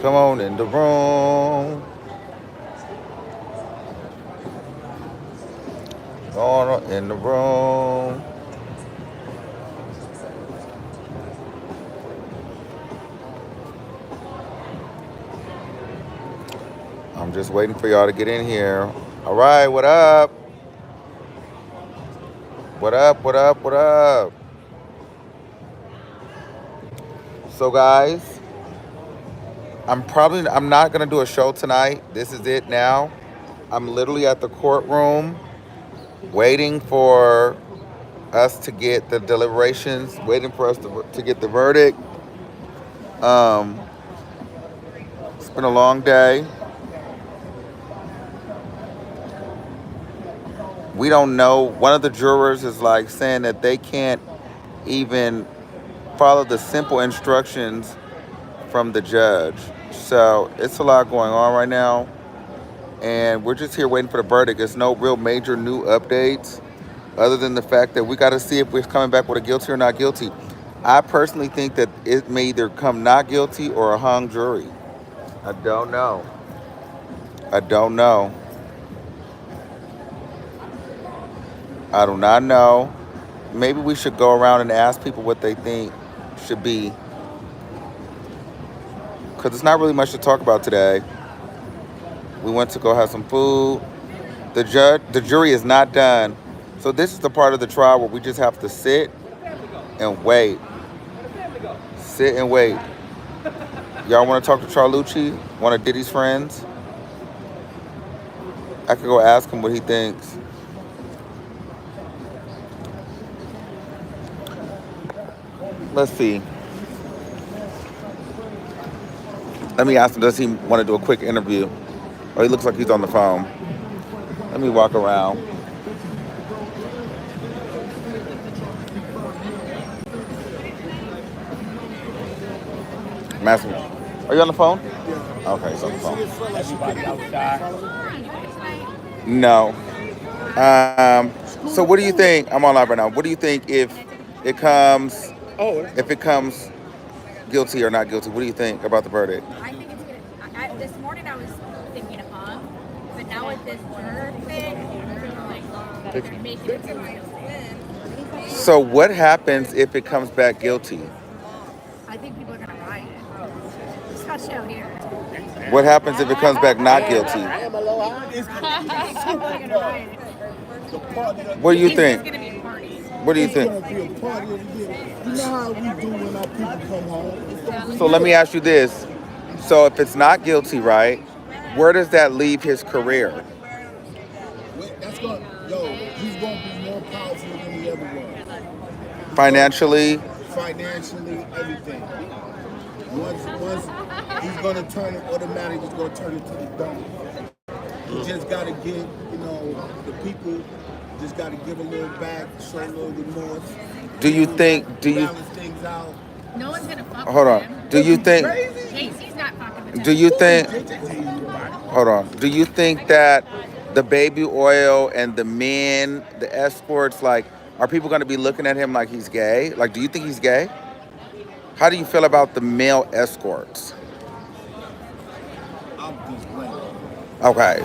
Come on in the room. On in the room. I'm just waiting for y'all to get in here. All right, what up? What up? What up? What up? So guys, I'm not gonna do a show tonight. This is it now. I'm literally at the courtroom waiting for us to get the deliberations, waiting for us to get the verdict. Um, it's been a long day. We don't know. One of the jurors is like saying that they can't even follow the simple instructions from the judge. So it's a lot going on right now. And we're just here waiting for the verdict. There's no real major new updates other than the fact that we got to see if we're coming back with a guilty or not guilty. I personally think that it may either come not guilty or a hung jury. I don't know. I don't know. I do not know. Maybe we should go around and ask people what they think should be. Because it's not really much to talk about today. We went to go have some food. The jury is not done. So this is the part of the trial where we just have to sit and wait. Sit and wait. Y'all want to talk to Charlucci, one of Diddy's friends? I could go ask him what he thinks. Let's see. Let me ask him, does he want to do a quick interview? Oh, he looks like he's on the phone. Let me walk around. I'm asking, are you on the phone? Okay, he's on the phone. No. So what do you think? I'm on live right now. What do you think it comes if it comes guilty or not guilty? What do you think about the verdict? I think it's gonna. This morning I was thinking of but now with this juror thing, they're gonna make it guilty. So what happens if it comes back guilty? I think people are gonna riot. It's not show here. What happens if it comes back not guilty? People are gonna riot. What do you think? It's gonna be a party. What do you think? You know how we do when our people come home. So let me ask you this. So if it's not guilty, right, where does that leave his career? That's going, he's going to be more powerful than he ever was. Financially? Financially, everything. Once he's going to turn it automatically, he's going to turn it to the dumb. You just got to get, the people just got to give a little back, show a little remorse. Balance things out. No one's gonna fuck Hold with on. him. Do you think? JC's not fucking with him. Do you think? Hold on. Do you think that the baby oil and the men, the escorts, like, are people going to be looking at him like he's gay? Like, do you think he's gay? How do you feel about the male escorts? Okay,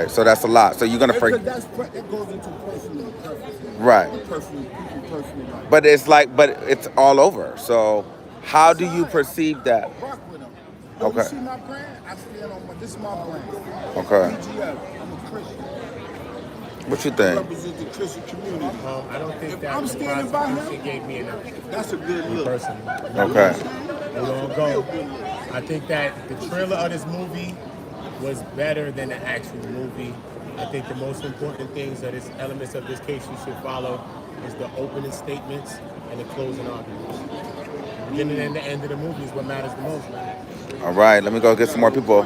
so that's a lot. So you're gonna That goes into personal preference. Right. Personal. But it's all over. So how do you perceive that? Rock with him. Okay. You see my brand? I stand on this is my brand. Okay. PGF. I'm a Christian. What you I think? represent the Christian community. I don't think that I'm the standing by him. prosecution gave me enough. That's a good look. Personally. Okay. We're gonna go. I think that the trailer of this movie was better than the actual movie. I think the most important things or elements of this case you should follow is the opening statements and the closing arguments. The beginning and the end of the movie is what matters the most, man. All right, let me go get some more people.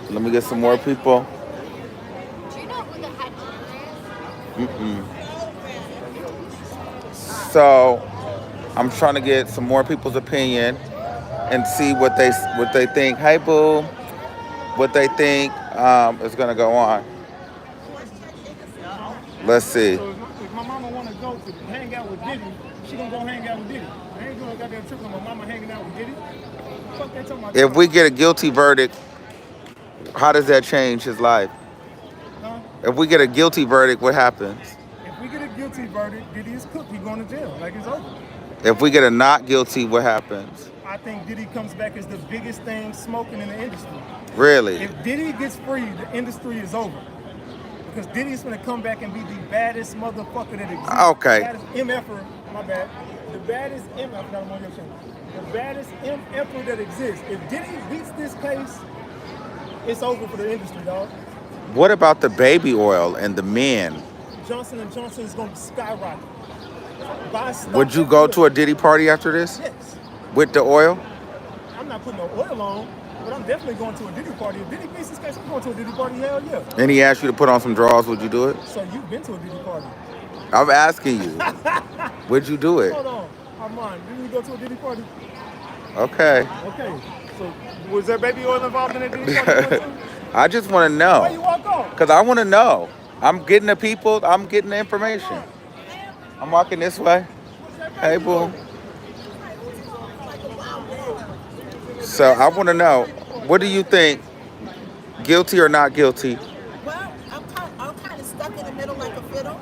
Let me get some more people. Do you know who the head juror is? So I'm trying to get some more people's opinion and see what they think. Hey, boo. What they think is going to go on. Let's see. So if my mama want to go to hang out with Diddy, she going to go hang out with Diddy. I ain't doing a goddamn trip with my mama hanging out with Diddy. Fuck that talking about. If we get a guilty verdict, how does that change his life? Huh? If we get a guilty verdict, what happens? If we get a guilty verdict, Diddy is cooked. He going to jail. Like it's over. If we get a not guilty, what happens? I think Diddy comes back as the biggest thing smoking in the industry. Really? If Diddy gets free, the industry is over. Because Diddy's gonna come back and be the baddest motherfucker that exists. Okay. The baddest MFer, my bad. The baddest MFer, not on your show. The baddest MFer that exists. If Diddy beats this case, it's over for the industry, dog. What about the baby oil and the men? Johnson & Johnson is gonna skyrocket. Buy stock Would you at go the- to a Diddy party after this? Yes. With the oil? I'm not putting no oil on, but I'm definitely going to a Diddy party. If Diddy beats this case, I'm going to a Diddy party, hell yeah. And he asked you to put on some drawers, would you do it? So you've been to a Diddy party. I'm asking you. Would you do it? Hold on, Armon, did you go to a Diddy party? Okay. Okay, so was there baby oil involved in that Diddy party you went to? I just want to Why you know. walk off? Because I want to know. I'm getting the people, I'm getting the information. I'm walking this way. Hey, boom. So I want to know, what do you think? Guilty or not guilty? Well, I'm kind of stuck in the middle like a fiddle,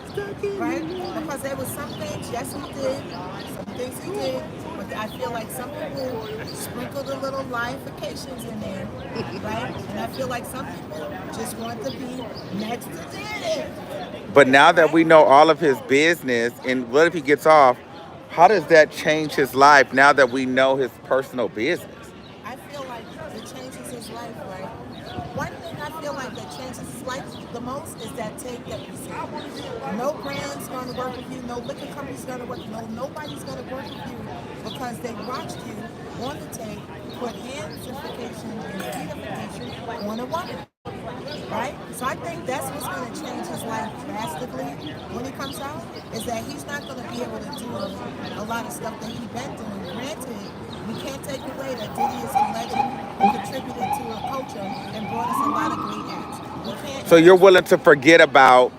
right? Because there was some things, yes, he did, some things he did, but I feel like some people sprinkled a little lifications in there, right? And I feel like some people just want to be next to Diddy. But now that we know all of his business, and what if he gets off, how does that change his life now that we know his personal business? I feel like it changes his life, right? One thing I feel like that changes his life the most is that tape that we see. No brand's going to work with you, no liquor company's going to work with you, nobody's going to work with you because they watched you on the tape put handification and feetification on a woman. Right? So I think that's what's going to change his life drastically when he comes out, is that he's not going to be able to do a lot of stuff that he's been doing. Granted, we can't take away that Diddy is a legend who contributed to a culture and brought us a lot of great acts. We can't. So you're willing to forget about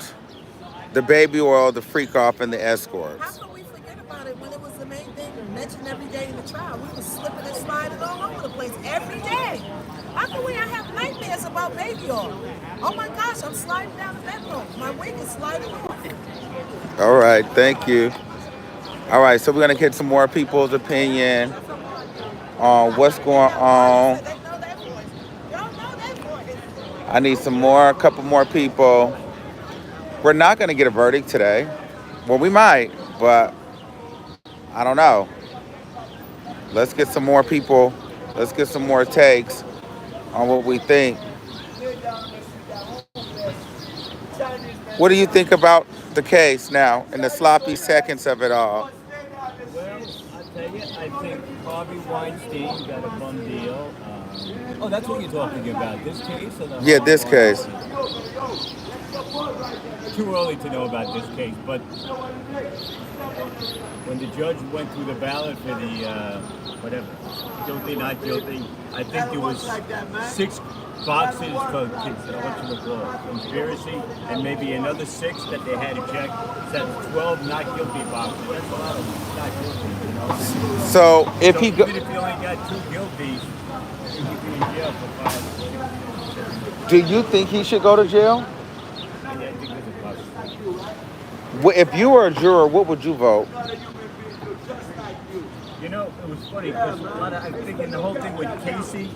the baby oil, the freak off, and the How escorts? can we forget about it when it was the main thing mentioned every day in the trial? We were slipping and sliding all over the place every day. How can we not have nightmares about baby oil? Oh my gosh, I'm sliding down the bedroom. My wig is sliding off. All right, thank you. All right, so we're going to get some more people's opinion on what's going on. They know that voice. Y'all know that voice. I need a couple more people. We're not going to get a verdict today. Well, we might, but I don't know. Let's get some more people. Let's get some more takes on what we think. What do you think about the case now in the sloppy seconds of it all? Well, I tell you, I think Harvey Weinstein got a bum deal. Oh, that's what you're talking about. This case? Or the Yeah, this case. Too early to know about this case, but when the judge went through the ballot for the whatever, guilty, not guilty, I think there was 6 boxes for conspiracy, and maybe another 6 that they had to check. So that's 12 not guilty boxes. That's a lot of not guilty, you know. So if So he even go, if you only got 2 guilties, you could be in jail for 5. do you think he should go to jail? I think there's a possibility. If you were a juror, what would you vote? You know, it was funny because I'm thinking the whole thing with Casey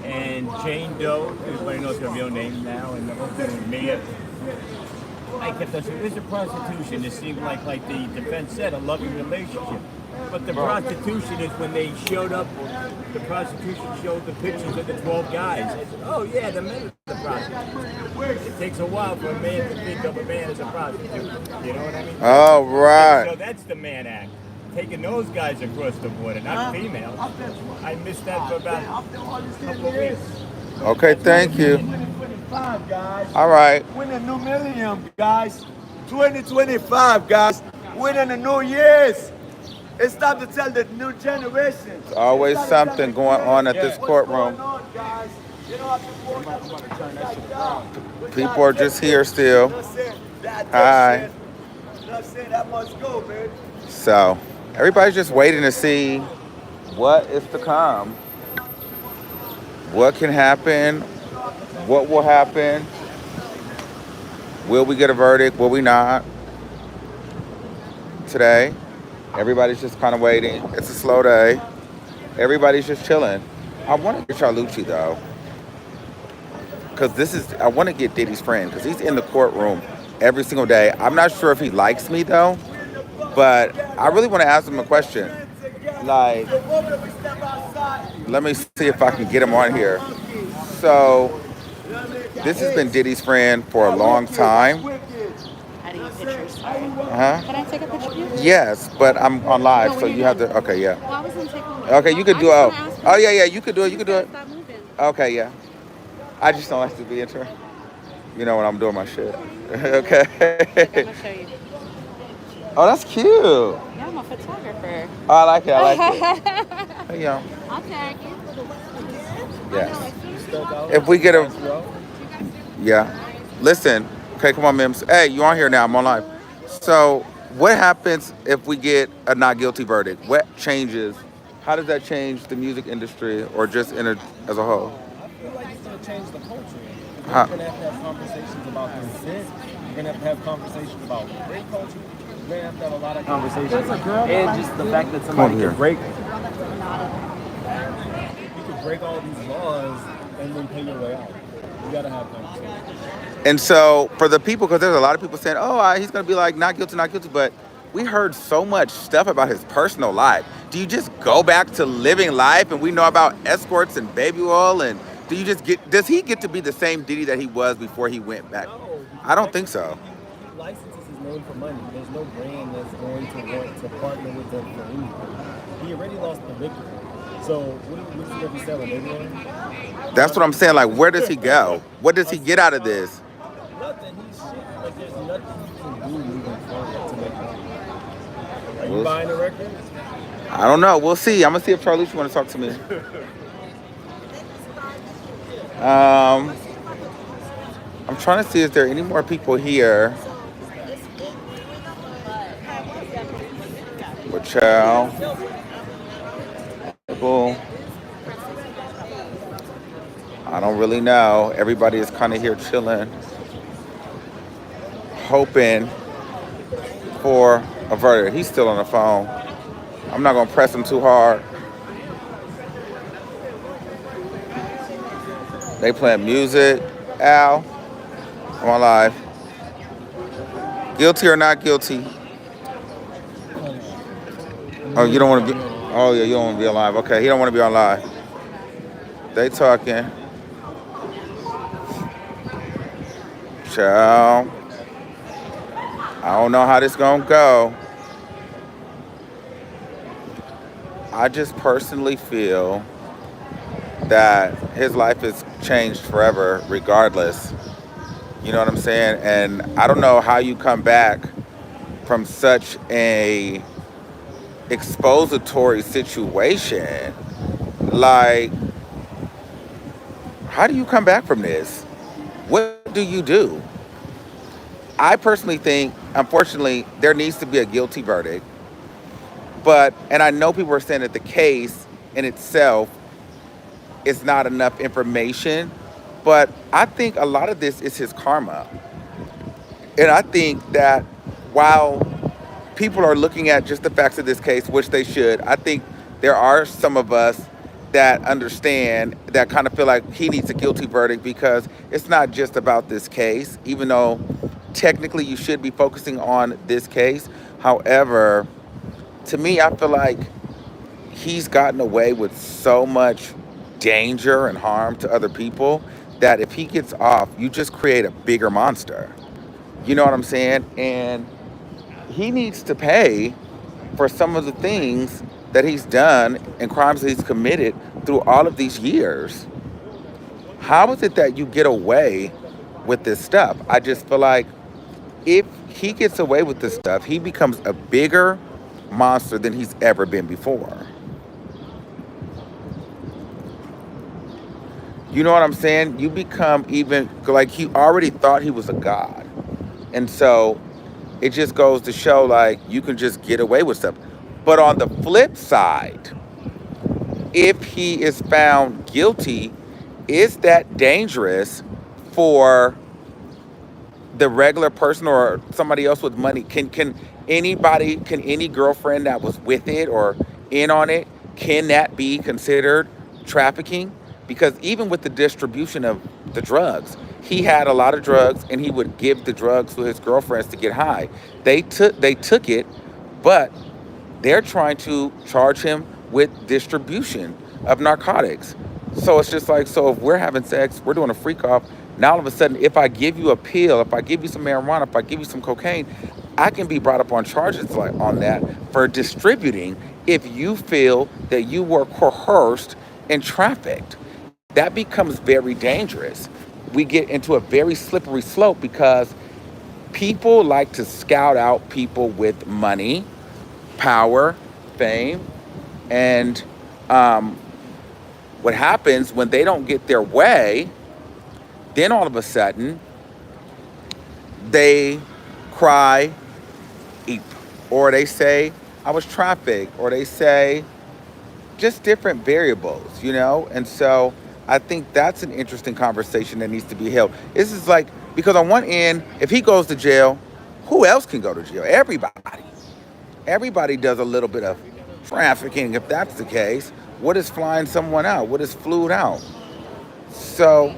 and Jane Doe, everybody knows her real name now, and the whole thing with Mia. I kept on saying, there's a prostitution. It seemed like the defense said, a loving relationship. But the prostitution is when they showed up, the prostitution showed the pictures of the 12 guys. I said, oh yeah, the men are the prostitutes. It takes a while for a man to think of a man as a prostitute. You know what I mean? Oh, right. So that's the man act. Taking those guys across the border, not females. I missed that for about a couple of weeks. Okay, thank you. 2025, guys. All right. Win a new millennium, guys. 2025, guys. Winning the new years. It's time to tell the new generation. There's always something going on at this courtroom. People are just here still. Hi. That must go, man. So Everybody's just waiting to see what is to come, what can happen, what will happen. Will we get a verdict? Will we not? Today, everybody's just kind of waiting. It's a slow day. Everybody's just chilling. I want to get Charlucci though, because I want to get Diddy's friend because he's in the courtroom every single day. I'm not sure if he likes me though, but I really want to ask him a question. Like, let me see if I can get him on here. So, this has been Diddy's friend for a long time. How do you picture? Sorry. Uh-huh. Can I take a picture of you? Yes, but I'm on live, No, so when you you're have done. to. Okay, yeah. Well, I was gonna take one. Okay, you could do. I Oh, just wanna ask oh him. yeah. You could do it. You could do it. Stop moving. Okay, yeah. I just don't like to be inter. You know when I'm doing my shit. Okay. Look, I'm gonna show you. Oh, that's cute. Yeah, I'm a photographer. Oh, I like it. I like it. Hey, yo. I'll tag you. Yes. If we get a, yeah. Listen. Okay, come on, Mims. Hey, you on here now? I'm on live. So, what happens if we get a not guilty verdict? What changes? How does that change the music industry or just as a whole? I feel like it's going to change the culture. Huh. We're going to have conversations about consent. We're going to have conversations about rape culture. We're going to have a lot of conversations. And just the fact that somebody here. can break. You can break all these laws and then pay your way out. You got to have conversations. And so for the people, because there's a lot of people saying, oh, he's going to be like, not guilty, but we heard so much stuff about his personal life. Do you just go back to living life and we know about escorts and baby oil? And does he get to be the same Diddy that he was before he went back? No, I don't think so. He licenses his name for money. There's no brand that's going to want to partner with him for anything. He already lost the victory. So what's he going to be selling, baby oil? That's what I'm saying. Like, where does he go? What does he get out of this? Nothing. He's shit. Like, there's nothing you can do moving forward to make money. Are you buying the record? I don't know. We'll see. I'm gonna see if Charlucci want to talk to me. I'm trying to see if there are any more people here. But child, people, I don't really know. Everybody is kind of here chilling, hoping for a verdict. He's still on the phone. I'm not gonna press him too hard. They playing music. Al, I'm on live. Guilty or not guilty? Oh, you don't want to be. Oh yeah, you don't want to be on live. Okay, he don't want to be on live. They talking. Child. I don't know how this gonna go. I just personally feel that his life is changed forever regardless. You know what I'm saying? And I don't know how you come back from such a expository situation. Like, how do you come back from this? What do you do? I personally think, unfortunately, there needs to be a guilty verdict. And I know people are saying that the case in itself is not enough information, but I think a lot of this is his karma. And I think that while people are looking at just the facts of this case, which they should, I think there are some of us that understand, that kind of feel like he needs a guilty verdict because it's not just about this case, even though technically you should be focusing on this case. However, to me, I feel like he's gotten away with so much danger and harm to other people that if he gets off, you just create a bigger monster. You know what I'm saying? And he needs to pay for some of the things that he's done and crimes that he's committed through all of these years. How is it that you get away with this stuff? I just feel like if he gets away with this stuff, he becomes a bigger monster than he's ever been before. You know what I'm saying? You become even, like, he already thought he was a god. And so it just goes to show, like, you can just get away with stuff. But on the flip side, if he is found guilty, is that dangerous for the regular person or somebody else with money? Can any girlfriend that was with it or in on it, can that be considered trafficking? Because even with the distribution of the drugs, he had a lot of drugs and he would give the drugs to his girlfriends to get high. They took it, but they're trying to charge him with distribution of narcotics. So it's just like, so if we're having sex, we're doing a freak off. Now all of a sudden, if I give you a pill, if I give you some marijuana, if I give you some cocaine, I can be brought up on charges like on that for distributing if you feel that you were coerced and trafficked. That becomes very dangerous. We get into a very slippery slope because people like to scout out people with money, power, fame, and um, what happens when they don't get their way, then all of a sudden they cry, eep, or they say, I was trafficked, or they say just different variables, you know? And so I think that's an interesting conversation that needs to be held. This is like, because on one end, if he goes to jail, who else can go to jail? Everybody. Everybody does a little bit of trafficking if that's the case. What is flying someone out? What is flued out? So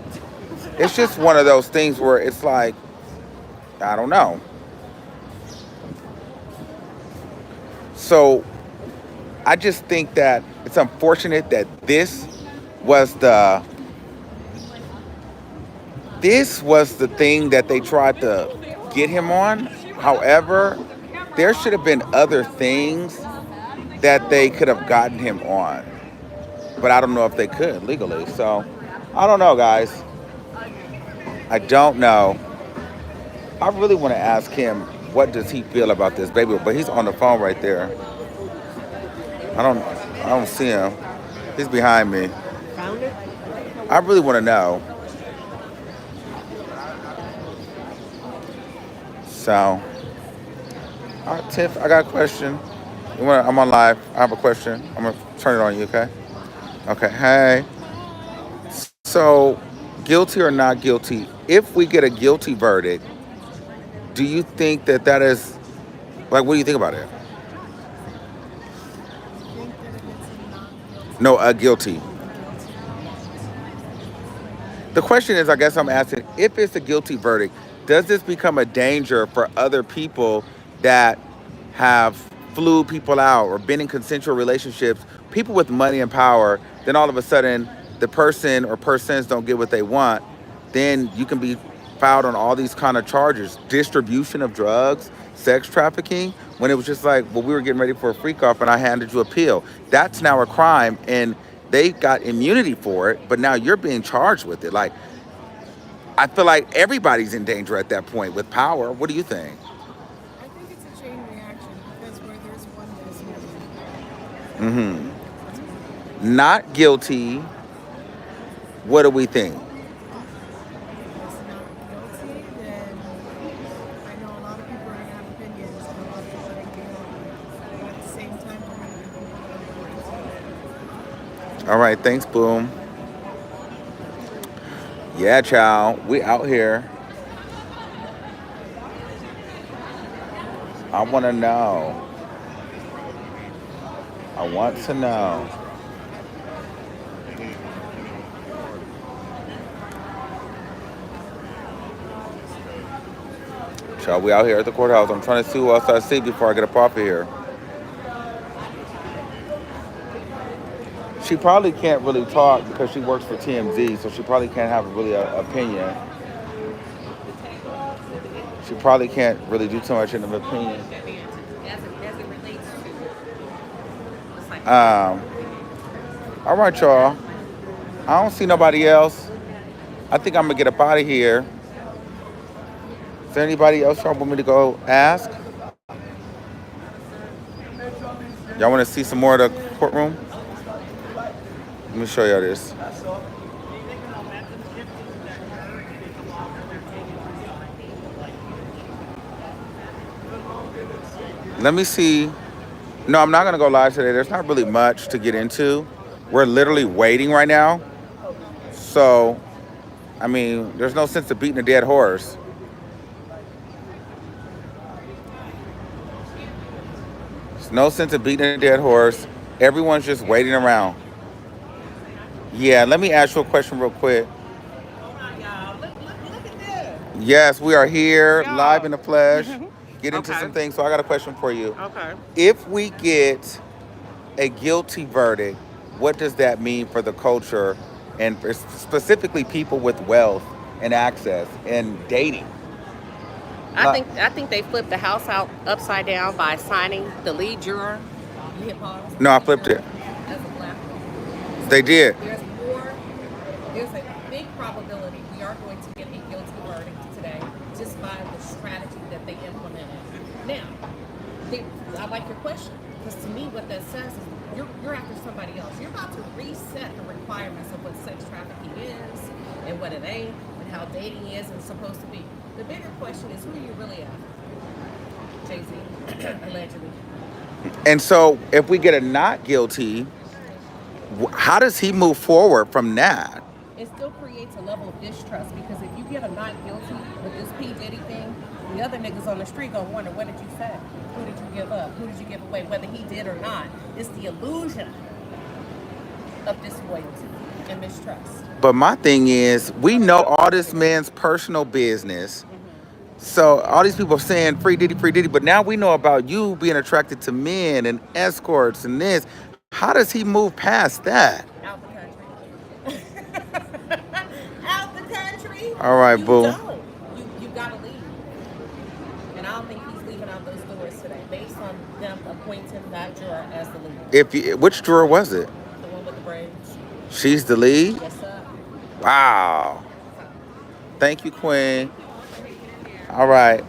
it's just one of those things where it's like, I don't know. So I just think that it's unfortunate that was the this was the thing that they tried to get him on. However, there should have been other things that they could have gotten him on. But I don't know if they could legally. So I don't know, guys. I don't know. I really want to ask him what does he feel about this baby, but he's on the phone right there. I don't see him. He's behind me. I really want to know. So, all right, Tiff, I got a question. I'm on live. I have a question. I'm gonna turn it on you, okay? Okay. Hey. So, guilty or not guilty? If we get a guilty verdict, do you think that is like? What do you think about it? No, a guilty. The question is, I guess I'm asking, if it's a guilty verdict, does this become a danger for other people that have flew people out or been in consensual relationships, people with money and power, then all of a sudden the person or persons don't get what they want, then you can be filed on all these kind of charges, distribution of drugs, sex trafficking, when it was just like, well, we were getting ready for a freak off and I handed you a pill. That's now a crime and they got immunity for it, but now you're being charged with it. Like, I feel like everybody's in danger at that point with power. What do you think? I think it's a chain reaction because where there's one, there's many. Not guilty. What do we think? If it's not guilty, then I know a lot of people are going to have opinions and a lot of people are going to be wrong. But at the same time, we're going to be All right, thanks, Boom. Yeah, child, we out here. I want to know. I want to know. Child, we out here at the courthouse. I'm trying to see who else I see before I get up off of here. She probably can't really talk because she works for TMZ, so she probably can't have really an opinion. She probably can't really do too much in an opinion. All right, y'all. I don't see nobody else. I think I'm gonna get up out of here. Is there anybody else y'all want me to go ask? Y'all want to see some more of the courtroom? Let me show y'all this. Let me see No, I'm not gonna go live today. There's not really much to get into. We're literally waiting right now. So, I mean, there's no sense of beating a dead horse. There's no sense of beating a dead horse. Everyone's just waiting around. Yeah, let me ask you a question real quick. Yes, we are here live in the flesh. Get into Okay. some things. So I got a question for you. Okay. If we get a guilty verdict, what does that mean for the culture and for specifically people with wealth and access and dating? I think they flipped the house out upside down by assigning the lead juror. You hit pause. No, I flipped it. As a black woman. They did. There's a big probability we are going to get a guilty verdict today just by the strategy that they implemented. Now, I like your question because to me what that says is you're after somebody else. You're about to reset the requirements of what sex trafficking is and what it ain't and how dating is and supposed to be. The bigger question is who are you really after? Jay-Z, allegedly. And so if we get a not guilty, how does he move forward from that? It still creates a level of distrust because if you get a not guilty with this P. Diddy thing, the other niggas on the street gonna wonder, what did you say? Who did you give up? Who did you give away? Whether he did or not. It's the illusion of disloyalty and mistrust. But my thing is, we know all this man's personal business. So all these people are saying free Diddy, but now we know about you being attracted to men and escorts and this. How does he move past that? Out the country. Out the country. All right, you boo. Don't. You gotta leave. And I don't think he's leaving out those doors today, based on them appointing that juror as the lead. Which juror was it? The one with the braids. She's the lead? Yes, sir. Wow. Thank you, Queen. All right.